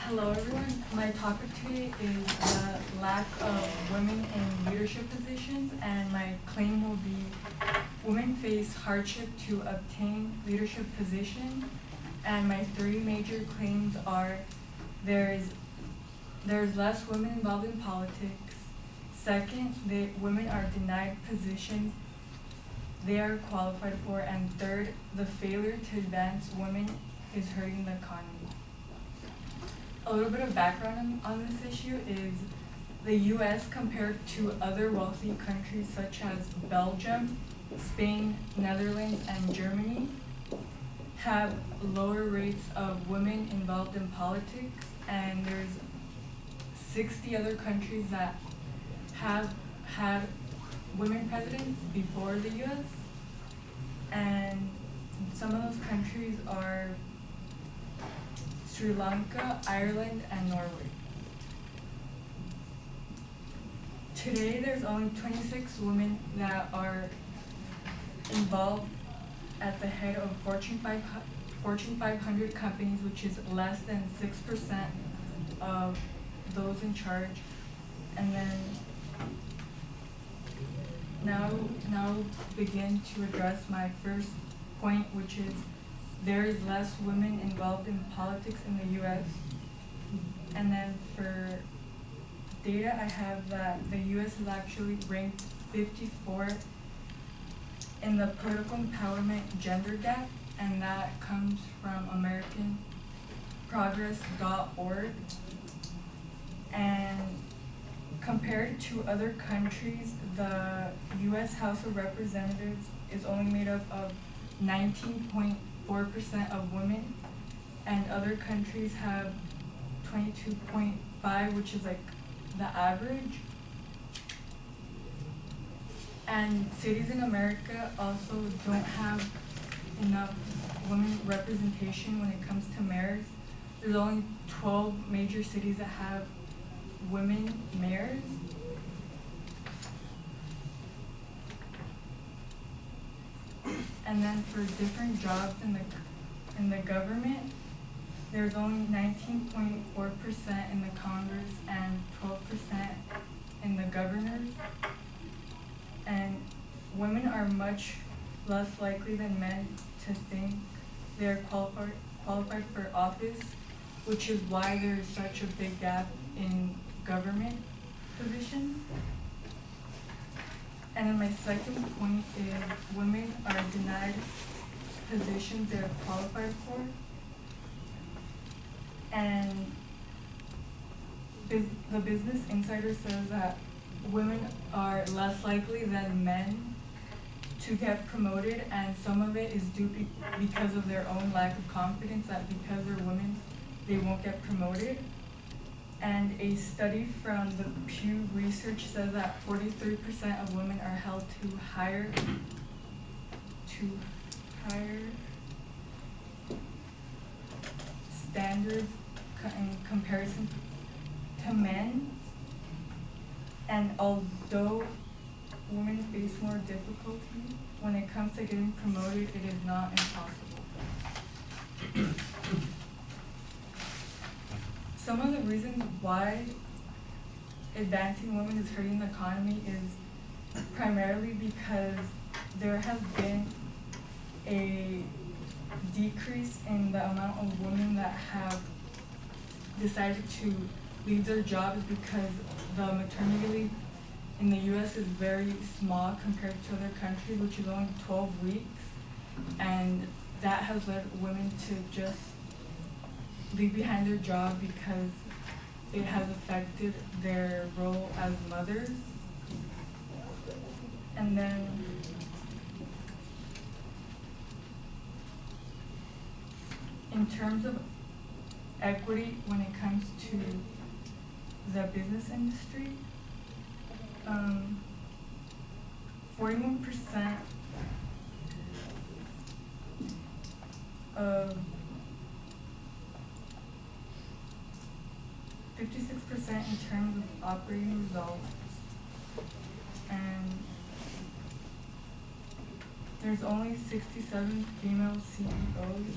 Hello everyone, my topic today is the lack of women in leadership positions, and my claim will be women face hardship to obtain leadership positions. And my three major claims are there's less women involved in politics. Second, women are denied positions they are qualified for. And third, the failure to advance women is hurting the economy. A little bit of background on this issue is the U.S. compared to other wealthy countries such as Belgium, Spain, Netherlands, and Germany have lower rates of women involved in politics, and there's 60 other countries that have had women presidents before the U.S. And some of those countries are Sri Lanka, Ireland, and Norway. Today, there's only 26 women that are involved at the head of Fortune 500 companies, which is less than 6% of those in charge. And then now begin to address my first point, which is there is less women involved in politics in the U.S. And then for data, I have that the U.S. is actually ranked 54th in the political empowerment gender gap, and that comes from AmericanProgress.org. And compared to other countries, the U.S. House of Representatives is only made up of 19.4% of women, and other countries have 22.5%, which is like the average. And cities in America also don't have enough women representation when it comes to mayors. There's only 12 major cities that have women mayors. And then for different jobs in the government, there's only 19.4% in the Congress and 12% in the governors. And women are much less likely than men to think they're qualified for office, which is why there's such a big gap in government positions. And then my second point is women are denied positions they're qualified for. And the Business Insider says that women are less likely than men to get promoted, and some of it is due because of their own lack of confidence that because they're women, they won't get promoted. And a study from the Pew Research says that 43% of women are held to higher standards in comparison to men. And although women face more difficulty when it comes to getting promoted, it is not impossible. Some of the reasons why advancing women is hurting the economy is primarily because there has been a decrease in the amount of women that have decided to leave their jobs because the maternity leave in the U.S. is very small compared to other countries, which is only 12 weeks. And that has led women to just leave behind their job because it has affected their role as mothers. And then in terms of equity when it comes to the business industry, 41% of 56% in terms of operating results, and there's only 67 female CEOs.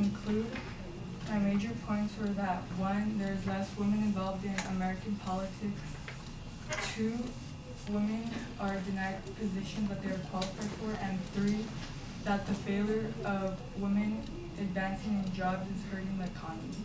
conclude, my major points were that 1, there's less women involved in American politics. 2, women are denied positions that they're qualified for. And 3, that the failure of women advancing in jobs is hurting the economy.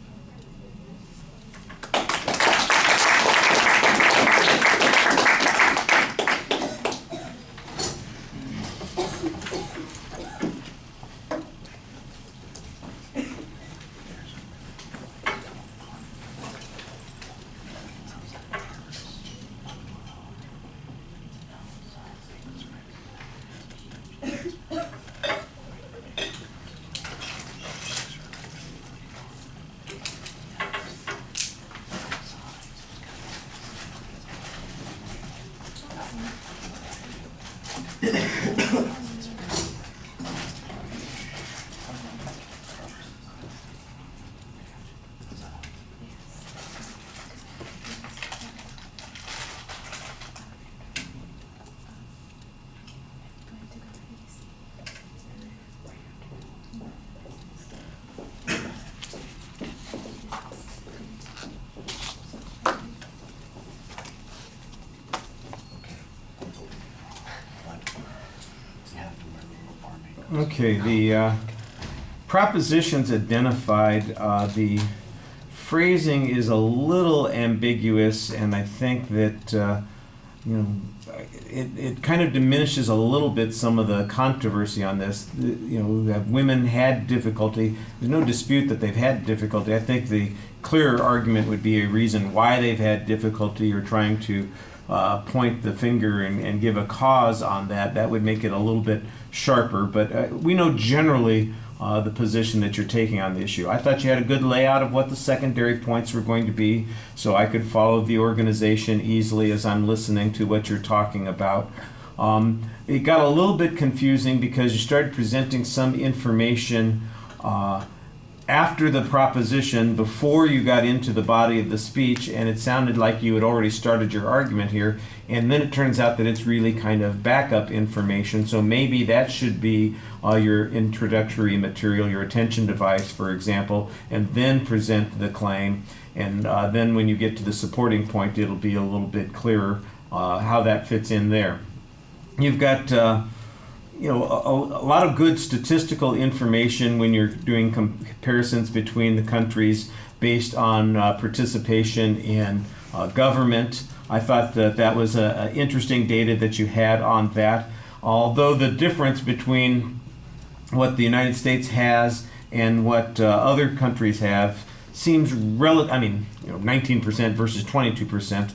Okay, the propositions identified, the phrasing is a little ambiguous, and I think that it kind of diminishes a little bit some of the controversy on this. Have women had difficulty? There's no dispute that they've had difficulty. I think the clearer argument would be a reason why they've had difficulty, or trying to point the finger and give a cause on that. That would make it a little bit sharper, but we know generally the position that you're taking on the issue. I thought you had a good layout of what the secondary points were going to be, so I could follow the organization easily as I'm listening to what you're talking about. It got a little bit confusing because you started presenting some information after the proposition, before you got into the body of the speech, and it sounded like you had already started your argument here, and then it turns out that it's really kind of backup information. So maybe that should be your introductory material, your attention device, for example, and then present the claim. And then when you get to the supporting point, it'll be a little bit clearer how that fits in there. You've got a lot of good statistical information when you're doing comparisons between the countries based on participation in government. I thought that was interesting data that you had on that. Although the difference between what the United States has and what other countries have seems 19% versus 22%.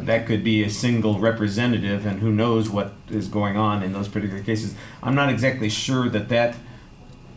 That could be a single representative, and who knows what is going on in those particular cases. I'm not exactly sure that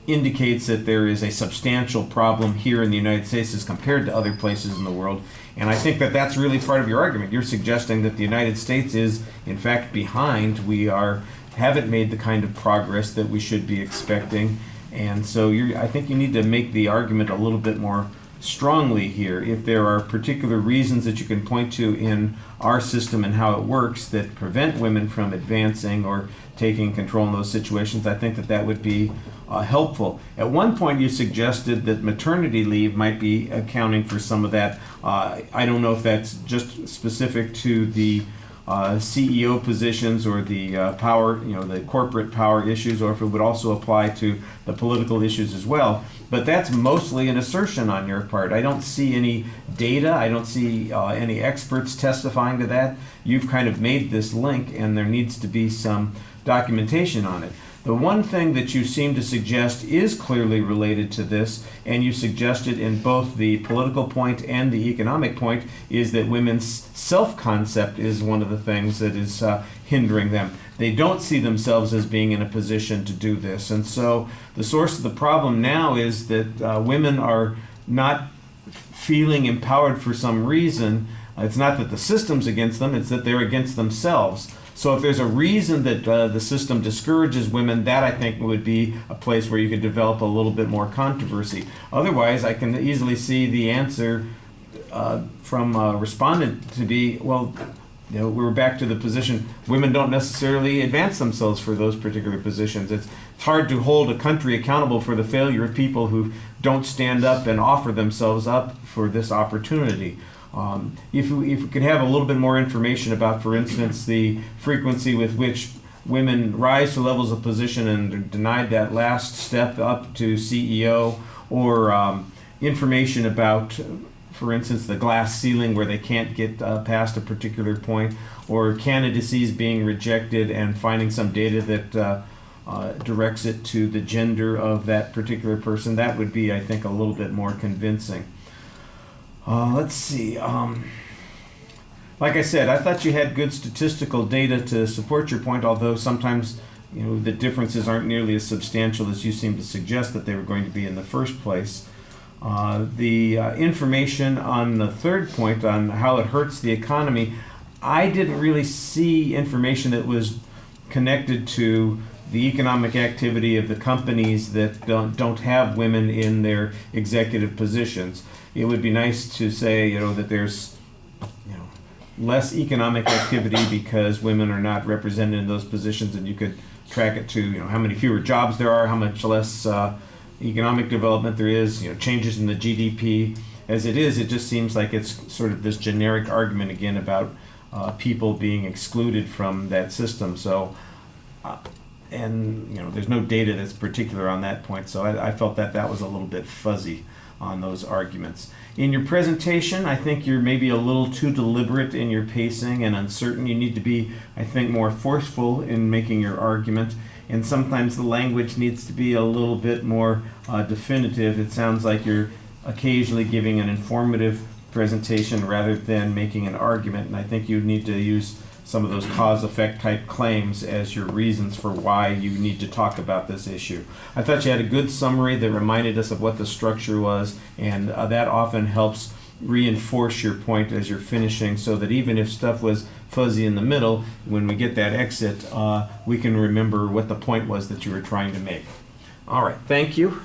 indicates that there is a substantial problem here in the United States as compared to other places in the world. And I think that that's really part of your argument. You're suggesting that the United States is, in fact, behind. We haven't made the kind of progress that we should be expecting. And so I think you need to make the argument a little bit more strongly here. If there are particular reasons that you can point to in our system and how it works that prevent women from advancing or taking control in those situations, I think that would be helpful. At one point you suggested that maternity leave might be accounting for some of that. I don't know if that's just specific to the CEO positions or the power, the corporate power issues, or if it would also apply to the political issues as well. But that's mostly an assertion on your part. I don't see any data. I don't see any experts testifying to that. You've kind of made this link, and there needs to be some documentation on it. The one thing that you seem to suggest is clearly related to this, and you suggested in both the political point and the economic point, is that women's self-concept is one of the things that is hindering them. They don't see themselves as being in a position to do this. And so the source of the problem now is that women are not feeling empowered for some reason. It's not that the system's against them, it's that they're against themselves. So if there's a reason that the system discourages women, that I think would be a place where you could develop a little bit more controversy. Otherwise, I can easily see the answer from a respondent to be, well, we're back to the position, women don't necessarily advance themselves for those particular positions. It's hard to hold a country accountable for the failure of people who don't stand up and offer themselves up for this opportunity. If we could have a little bit more information about, for instance, the frequency with which women rise to levels of position and are denied that last step up to CEO, or information about, for instance, the glass ceiling where they can't get past a particular point, or candidacies being rejected and finding some data that directs it to the gender of that particular person, that would be, I think, a little bit more convincing. Let's see. Like I said, I thought you had good statistical data to support your point, although sometimes the differences aren't nearly as substantial as you seem to suggest that they were going to be in the first place. The information on the third point on how it hurts the economy, I didn't really see information that was connected to the economic activity of the companies that don't have women in their executive positions. It would be nice to say, that there's less economic activity because women are not represented in those positions, and you could track it to how many fewer jobs there are, how much less economic development there is, changes in the GDP. As it is, it just seems like it's sort of this generic argument again about people being excluded from that system. So, and there's no data that's particular on that point. So I felt that was a little bit fuzzy on those arguments. In your presentation, I think you're maybe a little too deliberate in your pacing and uncertain. You need to be, I think, more forceful in making your argument. And sometimes the language needs to be a little bit more definitive. It sounds like you're occasionally giving an informative presentation rather than making an argument. And I think you need to use some of those cause-effect type claims as your reasons for why you need to talk about this issue. I thought you had a good summary that reminded us of what the structure was, and that often helps reinforce your point as you're finishing, so that even if stuff was fuzzy in the middle, when we get that exit, we can remember what the point was that you were trying to make. All right, thank you.